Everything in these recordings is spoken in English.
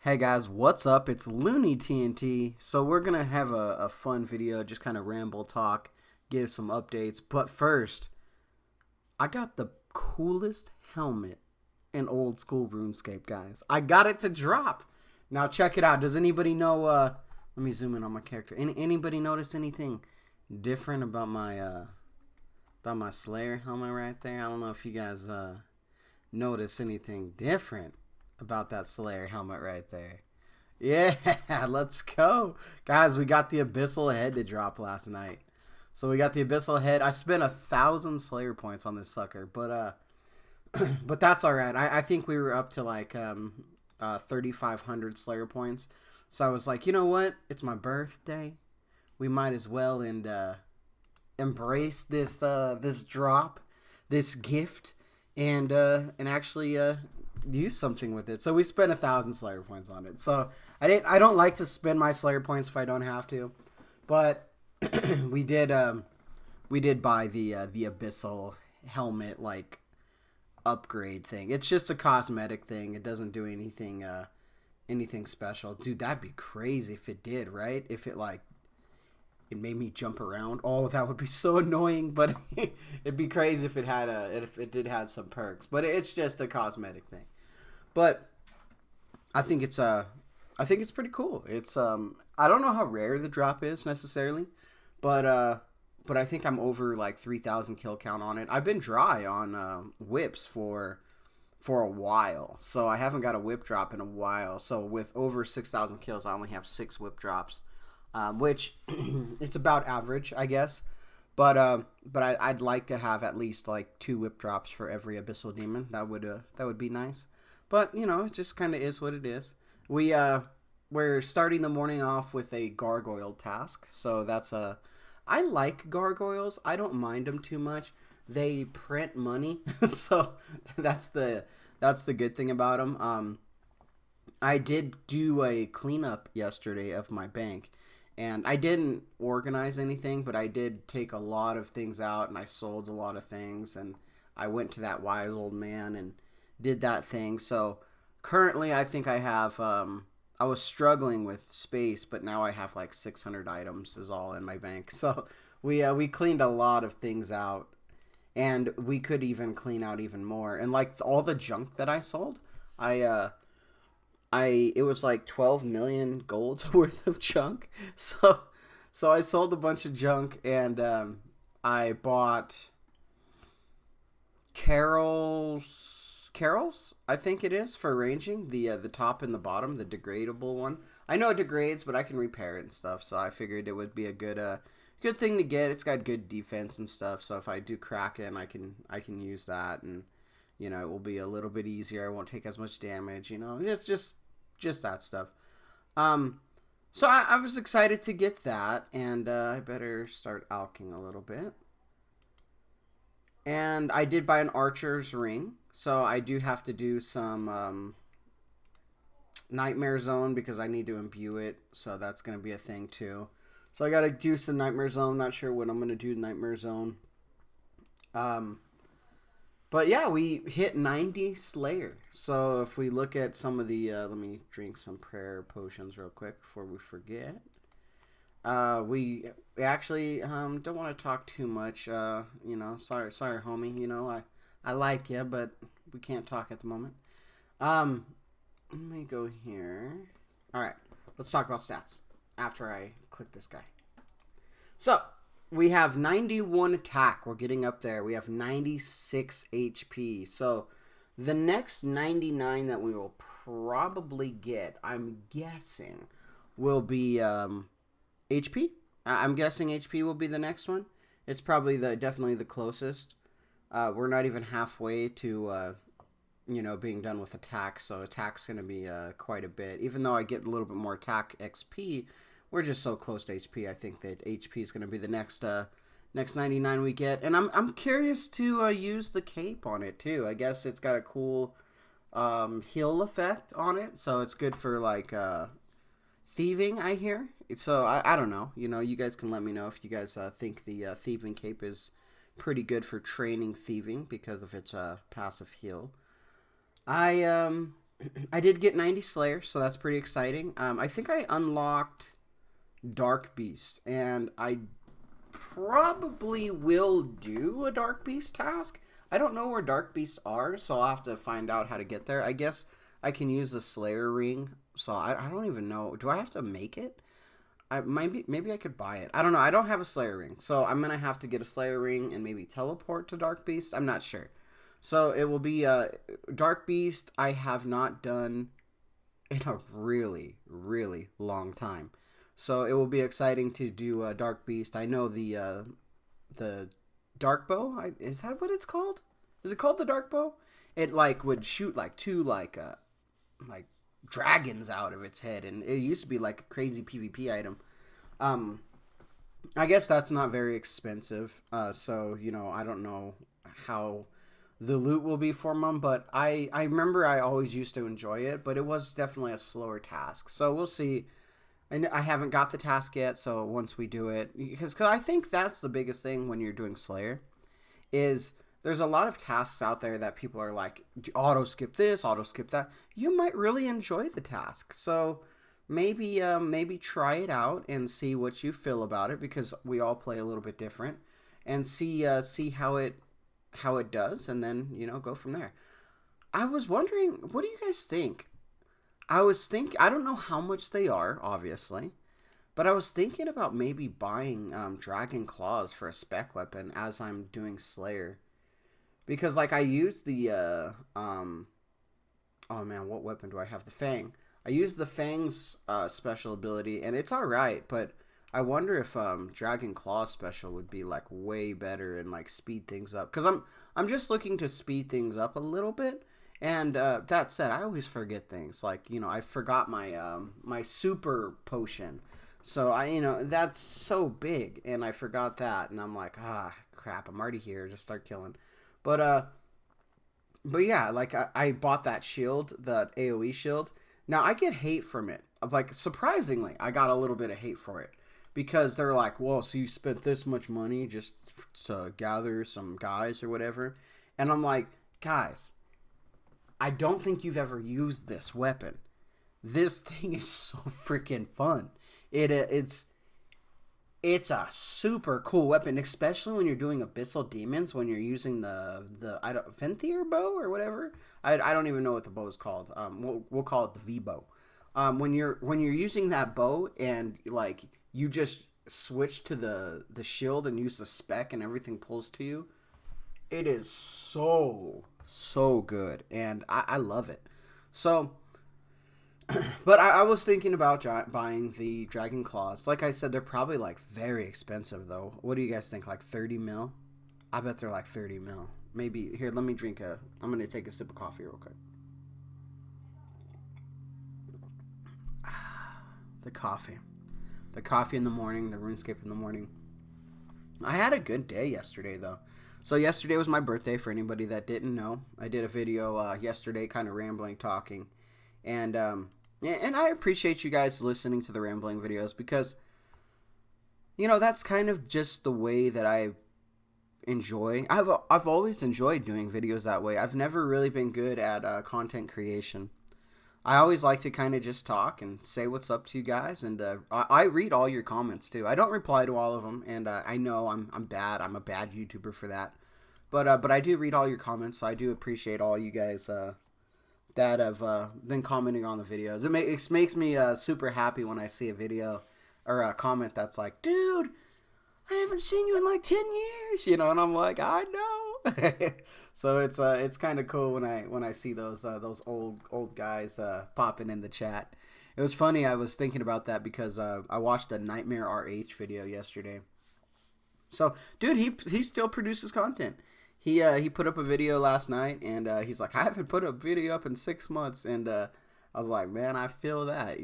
Hey guys, what's up? It's Looney TNT. So we're gonna have a fun video, just kind of ramble talk, give some updates. But first, I got the coolest helmet in old school RuneScape, guys. I got it to drop. Now check it out. Does anybody know? Let me zoom in on my character. Anybody notice anything different about my Slayer helmet right there? I don't know if you guys notice anything different about that Slayer helmet right there. Yeah, let's go. Guys, we got the Abyssal Head to drop last night. So we got the Abyssal Head. I spent 1,000 Slayer points on this sucker, but but that's alright. I think we were up to like 3,500 Slayer points. So I was like, you know what? It's my birthday. We might as well embrace this drop, this gift, and actually use something with it. So we spent 1,000 Slayer points on it. So I don't like to spend my Slayer points if I don't have to, but we did buy the Abyssal helmet like upgrade thing. It's just a cosmetic thing. It doesn't do anything special. Dude, that'd be crazy if it did, right? If it made me jump around. Oh, that would be so annoying. But it'd be crazy if it did have some perks. But it's just a cosmetic thing. But I think it's pretty cool. It's I don't know how rare the drop is necessarily, but I think I'm over like 3,000 kill count on it. I've been dry on whips for a while, so I haven't got a whip drop in a while. So with over 6,000 kills, I only have 6 whip drops. Which it's about average, I guess. But I'd like to have at least like 2 whip drops for every abyssal demon. That would be nice. But you know, it just kind of is what it is. We're starting the morning off with a gargoyle task. So that's I like gargoyles. I don't mind them too much. They print money, so that's the good thing about them. I did do a cleanup yesterday of my bank. And I didn't organize anything, but I did take a lot of things out, and I sold a lot of things, and I went to that wise old man and did that thing. So currently I think I have, I was struggling with space, but now I have like 600 items is all in my bank. So we cleaned a lot of things out, and we could even clean out even more. And like all the junk that I sold, it was like 12 million gold's worth of junk. So I sold a bunch of junk, and I bought Carol's, I think it is, for ranging the top and the bottom, the degradable one. I know it degrades, but I can repair it and stuff. So I figured it would be a good thing to get. It's got good defense and stuff. So if I do crack it, I can use that, and you know, it will be a little bit easier. I won't take as much damage. You know, it's just that stuff. So I was excited to get that, and I better start alching a little bit. And I did buy an archer's ring, so I do have to do some nightmare zone because I need to imbue it, so that's going to be a thing too. So I got to do some nightmare zone. Not sure when I'm going to do nightmare zone. But yeah, we hit 90 Slayer. So if we look at some of the, let me drink some prayer potions real quick before we forget. We actually don't want to talk too much. You know, sorry, homie. You know, I like you, but we can't talk at the moment. Let me go here. All right, let's talk about stats after I click this guy. So we have 91 attack. We're getting up there. We have 96 HP. So the next 99 that we will probably get, I'm guessing, will be HP. I'm guessing HP will be the next one. It's probably definitely the closest. We're not even halfway to you know, being done with attack. So attack's going to be quite a bit. Even though I get a little bit more attack XP, we're just so close to HP. I think that HP is going to be the next 99 we get, and I'm curious to use the cape on it too. I guess it's got a cool heal effect on it, so it's good for like thieving. I hear. So I don't know. You know, you guys can let me know if you guys think the thieving cape is pretty good for training thieving because of its passive heal. I I did get 90 Slayer, so that's pretty exciting. I think I unlocked Dark Beast, and I probably will do a Dark Beast task. I don't know where Dark Beasts are, so I'll have to find out how to get there. I guess I can use the Slayer ring, so I don't even know. Do I have to make it? Maybe I could buy it. I don't know. I don't have a Slayer ring, so I'm gonna have to get a Slayer ring and maybe teleport to Dark Beast. I'm not sure. So it will be Dark Beast. I have not done in a really, really long time. So it will be exciting to do Dark Beast. I know the Dark Bow. Is that what it's called? Is it called the Dark Bow? It like would shoot like two like dragons out of its head, and it used to be like a crazy PvP item. I guess that's not very expensive. So I don't know how the loot will be for them, but I remember I always used to enjoy it, but it was definitely a slower task. So we'll see. And I haven't got the task yet, so once we do it, because I think that's the biggest thing when you're doing Slayer, is there's a lot of tasks out there that people are like, auto skip this, auto skip that. You might really enjoy the task, so maybe try it out and see what you feel about it, because we all play a little bit different, and see how it does, and then go from there. I was wondering, what do you guys think? I don't know how much they are, obviously, but I was thinking about maybe buying Dragon Claws for a spec weapon as I'm doing Slayer. Because, like, I use the, oh man, what weapon do I have? The Fang. I use the Fang's special ability, and it's alright, but I wonder if Dragon Claw special would be, like, way better and, like, speed things up. Because I'm just looking to speed things up a little bit. And that said, I always forget things. Like, I forgot my my super potion. So that's so big, and I forgot that, and I'm like, crap, I'm already here. Just start killing. But yeah, like I bought that shield, that AoE shield. Now I get hate from it. Like, surprisingly, I got a little bit of hate for it, because they're like, well, so you spent this much money just to gather some guys or whatever, and I'm like, guys, I don't think you've ever used this weapon. This thing is so freaking fun. It's a super cool weapon, especially when you're doing Abyssal Demons, when you're using the Venthyr bow or whatever. I don't even know what the bow is called. We'll call it the V bow. When you're using that bow, and like you just switch to the shield and use the spec and everything pulls to you, it is so good, and I love it. So, but I was thinking about buying the Dragon Claws. Like I said, they're probably like very expensive though. What do you guys think? Like 30 mil? I bet they're like 30 mil. Maybe. Here, let me I'm going to take a sip of coffee real quick. The coffee. The coffee in the morning, the RuneScape in the morning. I had a good day yesterday though. So yesterday was my birthday, for anybody that didn't know. I did a video yesterday, kind of rambling, talking. And I appreciate you guys listening to the rambling videos, because, that's kind of just the way that I enjoy. I've always enjoyed doing videos that way. I've never really been good at content creation. I always like to kind of just talk and say what's up to you guys, and I read all your comments too. I don't reply to all of them, and I know I'm bad. I'm a bad YouTuber for that, but I do read all your comments, so I do appreciate all you guys that have been commenting on the videos. It makes me super happy when I see a video or a comment that's like, dude, I haven't seen you in like 10 years, and I'm like, I know. So it's kind of cool when I see those old guys popping in the chat. It was funny. I was thinking about that because I watched a Nightmare RH video yesterday. So, dude, he still produces content. He put up a video last night, and he's like, I haven't put a video up in 6 months, and I was like, man, I feel that.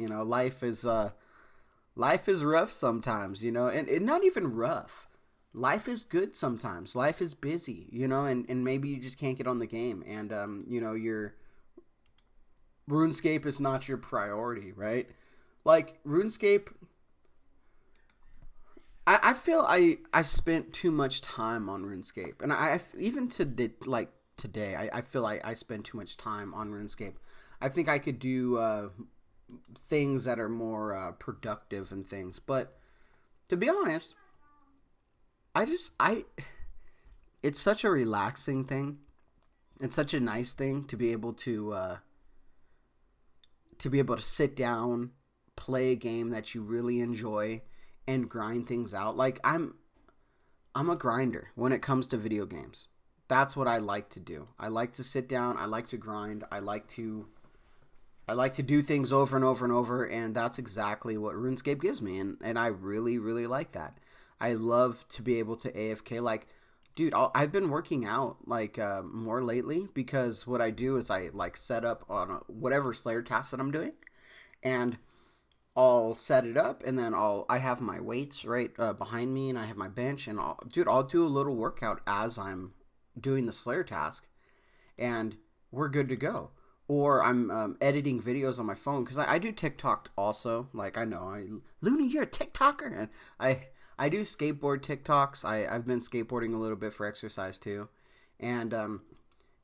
Life is rough sometimes, and not even rough. Life is good sometimes. Life is busy, and maybe you just can't get on the game, and your RuneScape is not your priority, right? Like RuneScape, I feel I spent too much time on RuneScape, and I even today I feel like I spend too much time on RuneScape. I think I could do things that are more productive and things. But to be honest, I it's such a relaxing thing. It's such a nice thing to be able to sit down, play a game that you really enjoy, and grind things out. Like I'm a grinder when it comes to video games. That's what I like to do. I like to sit down. I like to grind. I like to do things over and over and over, and that's exactly what RuneScape gives me, and I really, really like that. I love to be able to AFK. Like, dude, I've been working out like more lately because what I do is I like set up on whatever Slayer task that I'm doing, and I'll set it up, and then I have my weights right behind me, and I have my bench, and I'll do a little workout as I'm doing the Slayer task, and we're good to go. Or I'm editing videos on my phone because I do TikTok also. Like I know, Looney, you're a TikToker, and I do skateboard TikToks. I've been skateboarding a little bit for exercise too, and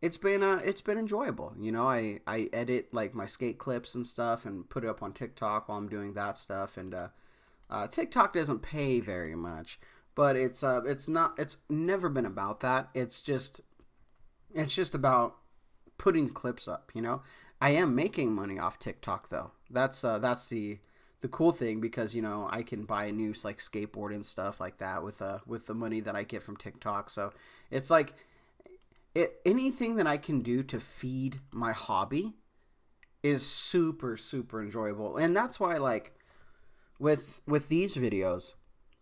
it's been enjoyable. You know, I edit like my skate clips and stuff and put it up on TikTok while I'm doing that stuff. And TikTok doesn't pay very much, but it's never been about that. It's just about putting clips up. You know, I am making money off TikTok though. That's the cool thing, because you know I can buy a new like skateboard and stuff like that with the money that I get from TikTok. So it's like anything that I can do to feed my hobby is super, super enjoyable. And that's why, like, with these videos,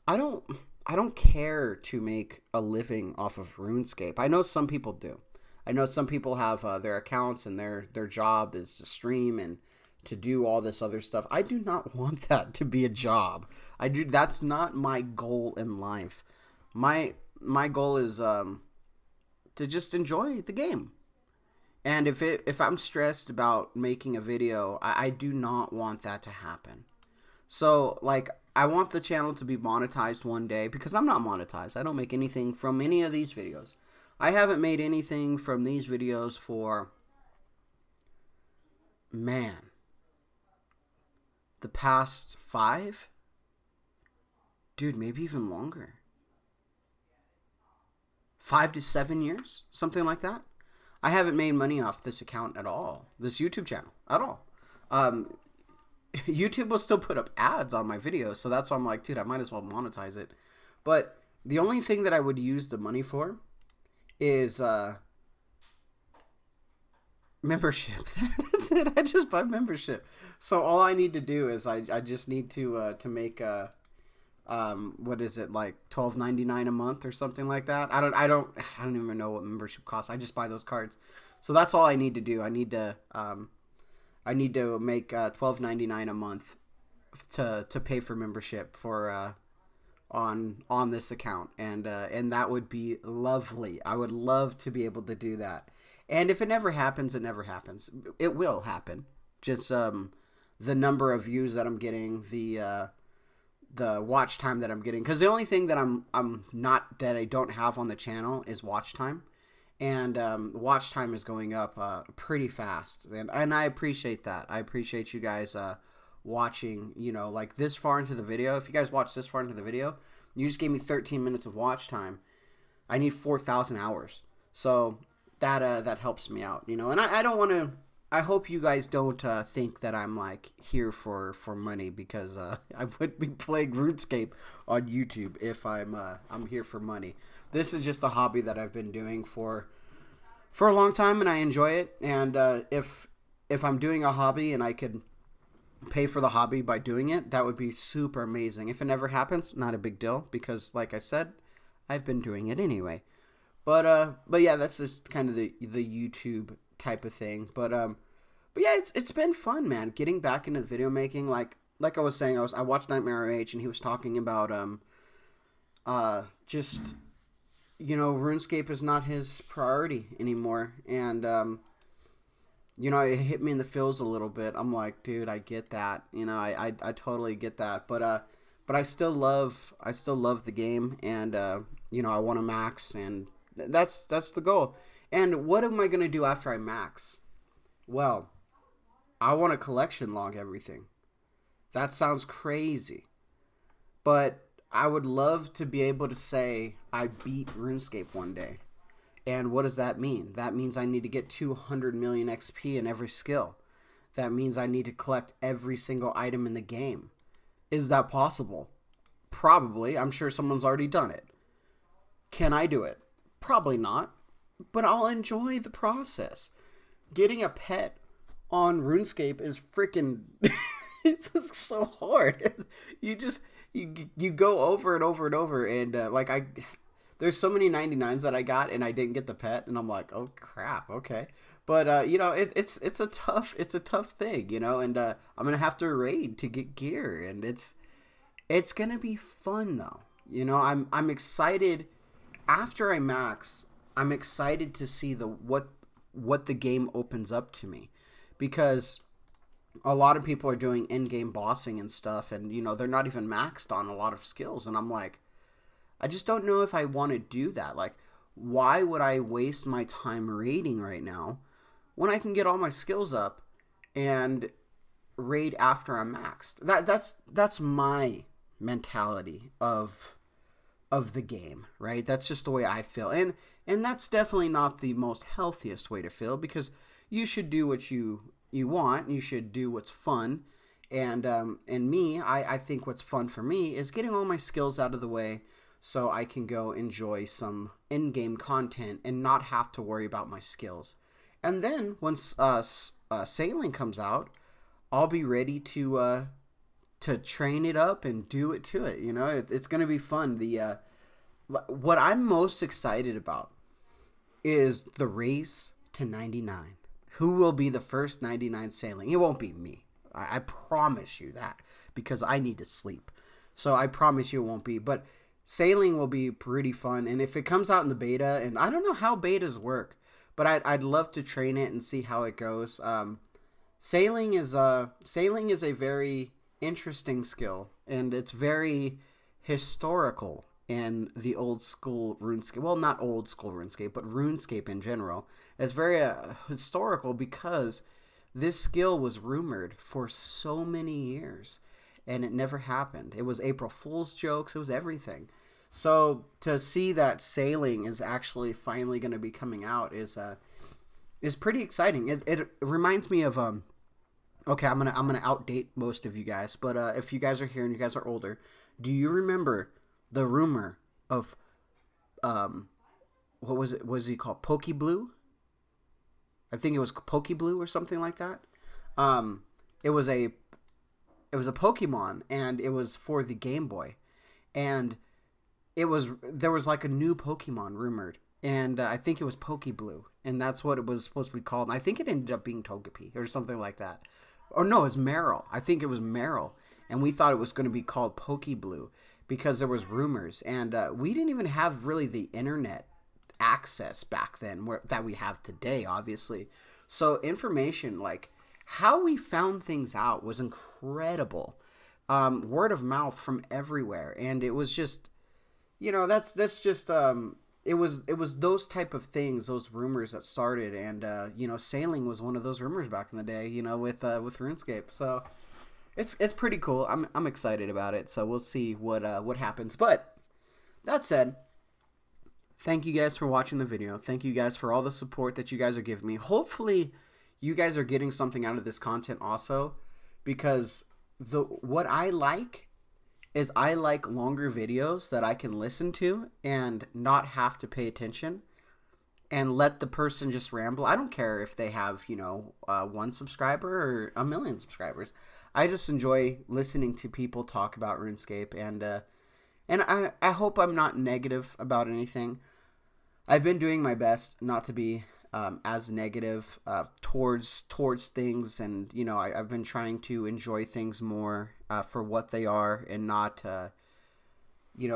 I don't care to make a living off of RuneScape. I know some people do. I know some people have their accounts and their job is to stream and to do all this other stuff. I do not want that to be a job. That's not my goal in life. My goal is to just enjoy the game. And if I'm stressed about making a video, I do not want that to happen. So, like, I want the channel to be monetized one day, because I'm not monetized. I don't make anything from any of these videos. I haven't made anything from these videos for, man, the past 5? Dude, maybe even longer. 5 to 7 years, something like that. I haven't made money off this account at all, this YouTube channel at all. YouTube will still put up ads on my videos, so that's why I'm like, dude, I might as well monetize it. But the only thing that I would use the money for is membership. That's it. I just buy membership. So all I need to do is I just need to make a what is it, like $12.99 a month or something like that. I don't even know what membership costs. I just buy those cards. So that's all I need to do. I need to make $12.99 a month to pay for membership for on this account, and that would be lovely. I would love to be able to do that. And if it never happens, it never happens. It will happen. Just the number of views that I'm getting, the watch time that I'm getting, because the only thing that that I don't have on the channel is watch time, and watch time is going up pretty fast, and I appreciate that. I appreciate you guys watching, you know, like this far into the video. If you guys watch this far into the video, you just gave me 13 minutes of watch time. I need 4,000 hours, so that helps me out, you know. And I don't want to. I hope you guys don't think that I'm like here for money, because I would be playing RuneScape on YouTube if I'm here for money. This is just a hobby that I've been doing for a long time, and I enjoy it. And if I'm doing a hobby and I could pay for the hobby by doing it, that would be super amazing. If it never happens, not a big deal, because like I said, I've been doing it anyway. But yeah, that's just kind of the YouTube type of thing. But yeah, it's been fun, man, getting back into video making. Like I was saying, I watched Nightmare H, and he was talking about just, you know, RuneScape is not his priority anymore, and you know, it hit me in the feels a little bit. I'm like, dude, I get that, you know, I totally get that, but I still love the game, and you know, I want to max, and that's the goal. And what am I gonna do after I max? Well, I want to collection log everything. That sounds crazy. But I would love to be able to say I beat RuneScape one day. And what does that mean? That means I need to get 200 million XP in every skill. That means I need to collect every single item in the game. Is that possible? Probably. I'm sure someone's already done it. Can I do it? Probably not. But I'll enjoy the process. Getting a pet on RuneScape is freaking... it's just so hard. You go over and over and over, and there's so many 99s that I got, and I didn't get the pet, and I'm like, oh crap, okay. But it's a tough thing, and I'm gonna have to raid to get gear, and it's gonna be fun though. I'm excited. After I max, I'm excited to see what the game opens up to me, because a lot of people are doing in-game bossing and stuff, and they're not even maxed on a lot of skills, and I'm like, I just don't know if I want to do that. Like, why would I waste my time raiding right now when I can get all my skills up and raid after I'm maxed? That's my mentality of the game, right? That's just the way I feel, and that's definitely not the most healthiest way to feel, because you should do what you want. You should do what's fun, and me, I think what's fun for me is getting all my skills out of the way, so I can go enjoy some in-game content and not have to worry about my skills. And then once sailing comes out, I'll be ready to train it up and do it to it. It's gonna be fun. What I'm most excited about is the race to 99. Who will be the first 99 sailing? It won't be me. I promise you that, because I need to sleep. So I promise you it won't be. But sailing will be pretty fun. And if it comes out in the beta, and I don't know how betas work, but I'd love to train it and see how it goes. Sailing is a very interesting skill, and it's very historical in the old school RuneScape. Well, not old school RuneScape, but RuneScape in general. It's very historical, because this skill was rumored for so many years, and it never happened. It was April Fool's jokes. It was everything. So to see that sailing is actually finally going to be coming out is pretty exciting. It reminds me of okay, I'm gonna outdate most of you guys, but if you guys are here and you guys are older, do you remember the rumor of what was it? Was he called Pokeblue? I think it was Pokeblue or something like that. It was a Pokemon, and it was for the Game Boy, and there was like a new Pokemon rumored, and I think it was Pokeblue, and that's what it was supposed to be called. And I think it ended up being Togepi or something like that. Or no, it was Meryl. I think it was Meryl, and we thought it was going to be called Pokeblue because there was rumors, and we didn't even have really the internet access back then that we have today, obviously. So information, like how we found things out, was incredible. Word of mouth from everywhere, and it was just, that's just it was those type of things, those rumors that started, and sailing was one of those rumors back in the day, with RuneScape. So it's pretty cool. I'm excited about it. So we'll see what happens. But that said, thank you guys for watching the video. Thank you guys for all the support that you guys are giving me. Hopefully you guys are getting something out of this content also, because what I like is I like longer videos that I can listen to and not have to pay attention and let the person just ramble. I don't care if they have, 1 subscriber or 1 million subscribers. I just enjoy listening to people talk about RuneScape, and I hope I'm not negative about anything. I've been doing my best not to be as negative towards things, and I've been trying to enjoy things more for what they are, and not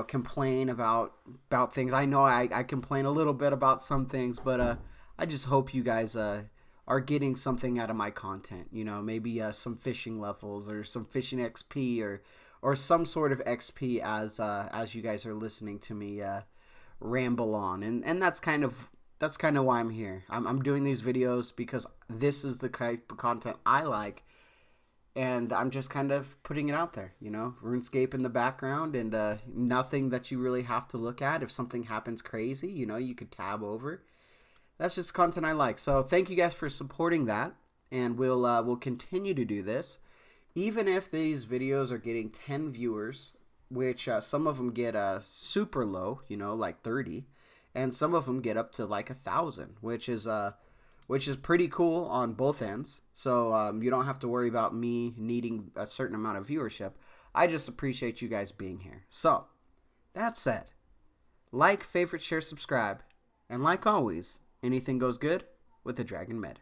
complain about things. I know I complain a little bit about some things, but I just hope you guys are getting something out of my content. Maybe some fishing levels or some fishing XP or some sort of XP as you guys are listening to me ramble on, and that's kind of that's kind of why I'm here. I'm doing these videos because this is the type of content I like, and I'm just kind of putting it out there, you know, RuneScape in the background, and nothing that you really have to look at. If something happens crazy, you know, you could tab over. That's just content I like. So thank you guys for supporting that, and we'll continue to do this, even if these videos are getting 10 viewers, which some of them get super low, you know, like 30, and some of them get up to like 1,000, which is pretty cool on both ends. So you don't have to worry about me needing a certain amount of viewership. I just appreciate you guys being here. So, that said, like, favorite, share, subscribe, and like always, anything goes good with the Dragon Med.